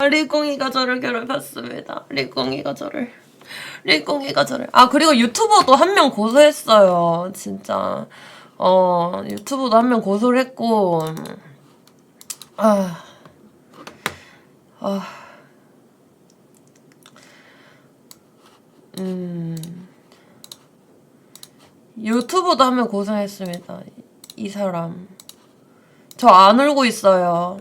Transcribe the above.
리꽁이가 저를 괴롭혔습니다. 리꽁이가 저를. 아, 그리고 유튜버도 한 명 고소했어요. 진짜. 유튜버도 한 명 고소를 했고. 유튜버도 한 명 고소했습니다. 이 사람. 저 안 울고 있어요.